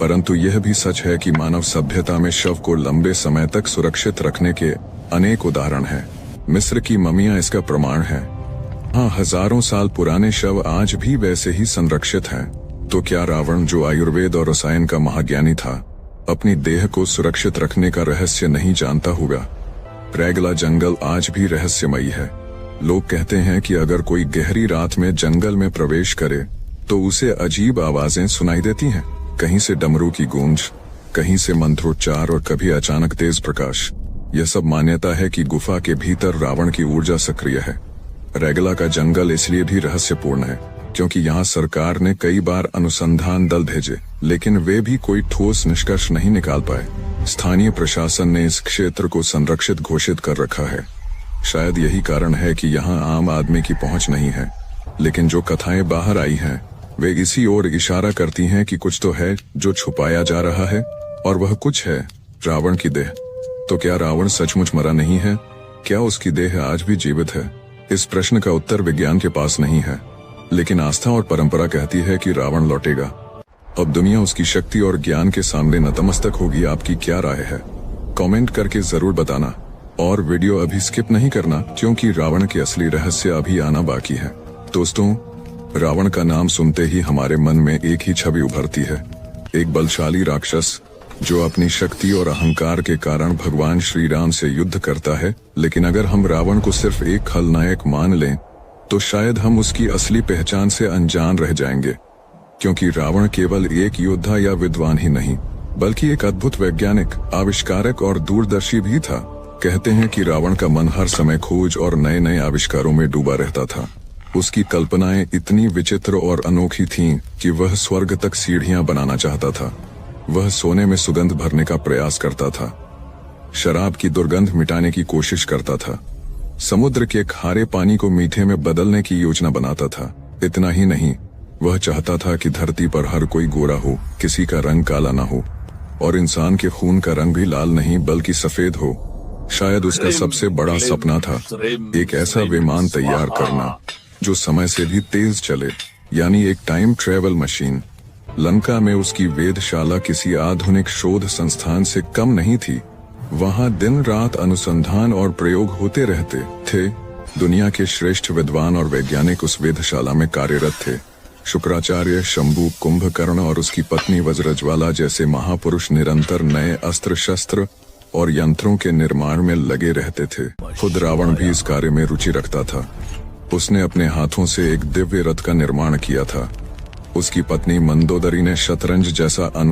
परंतु यह भी सच है कि मानव सभ्यता में शव को लंबे समय तक सुरक्षित रखने के अनेक उदाहरण हैं। मिस्र की ममियां इसका प्रमाण है। हाँ, हजारों साल पुराने शव आज भी वैसे ही संरक्षित हैं। तो क्या रावण, जो आयुर्वेद और रसायन का महाज्ञानी था, अपनी देह को सुरक्षित रखने का रहस्य नहीं जानता होगा? रैगला जंगल आज भी रहस्यमयी है। लोग कहते हैं कि अगर कोई गहरी रात में जंगल में प्रवेश करे तो उसे अजीब आवाजें सुनाई देती हैं। कहीं से डमरू की गूंज, कहीं से मंत्रोच्चार और कभी अचानक तेज प्रकाश। यह सब मान्यता है कि गुफा के भीतर रावण की ऊर्जा सक्रिय है। रैगला का जंगल इसलिए भी रहस्यपूर्ण है क्योंकि यहाँ सरकार ने कई बार अनुसंधान दल भेजे, लेकिन वे भी कोई ठोस निष्कर्ष नहीं निकाल पाए। स्थानीय प्रशासन ने इस क्षेत्र को संरक्षित घोषित कर रखा है। शायद यही कारण है कि यहाँ आम आदमी की पहुंच नहीं है, लेकिन जो कथाएं बाहर आई हैं वे इसी ओर इशारा करती हैं कि कुछ तो है जो छुपाया जा रहा है, और वह कुछ है रावण की देह। तो क्या रावण सचमुच मरा नहीं है? क्या उसकी देह आज भी जीवित है? इस प्रश्न का उत्तर विज्ञान के पास नहीं है, लेकिन आस्था और परंपरा कहती है कि रावण लौटेगा। अब दुनिया उसकी शक्ति और ज्ञान के सामने नतमस्तक होगी। आपकी क्या राय है? कमेंट करके जरूर बताना, और वीडियो अभी स्किप नहीं करना क्योंकि रावण के असली रहस्य अभी आना बाकी है। दोस्तों, रावण का नाम सुनते ही हमारे मन में एक ही छवि उभरती है, एक बलशाली राक्षस जो अपनी शक्ति और अहंकार के कारण भगवान श्री राम से युद्ध करता है। लेकिन अगर हम रावण को सिर्फ एक खलनायक मान लें तो शायद हम उसकी असली पहचान से अनजान रह जाएंगे, क्योंकि रावण केवल एक योद्धा या विद्वान ही नहीं, बल्कि एक अद्भुत वैज्ञानिक, आविष्कारक और दूरदर्शी भी था। कहते हैं कि रावण का मन हर समय खोज और नए नए आविष्कारों में डूबा रहता था। उसकी कल्पनाएं इतनी विचित्र और अनोखी थीं कि वह स्वर्ग तक सीढ़ियां बनाना चाहता था। वह सोने में सुगंध भरने का प्रयास करता था, शराब की दुर्गंध मिटाने की कोशिश करता था, समुद्र के खारे पानी को मीठे में बदलने की योजना बनाता था। इतना ही नहीं, वह चाहता था कि धरती पर हर कोई गोरा हो, किसी का रंग काला ना हो, और इंसान के खून का रंग भी लाल नहीं बल्कि सफेद हो। शायद उसका सबसे बड़ा सपना था एक ऐसा विमान तैयार करना जो समय से भी तेज चले, यानी एक टाइम ट्रेवल मशीन। लंका में उसकी वेधशाला किसी आधुनिक शोध संस्थान से कम नहीं थी। वहां दिन रात अनुसंधान और प्रयोग होते रहते थे। दुनिया के श्रेष्ठ विद्वान और वैज्ञानिक उस वेधशाला में कार्यरत थे। शुक्राचार्य, शंभु, कुंभकर्ण और उसकी पत्नी वज्रज्वाला जैसे महापुरुष निरंतर नए अस्त्र शस्त्र और यंत्रों के निर्माण में लगे रहते थे। खुद रावण भी इस कार्य में रुचि रखता था। उसने अपने हाथों से एक दिव्य रथ का निर्माण किया था। उसकी पत्नी मंदोदरी ने शतरंज जैसा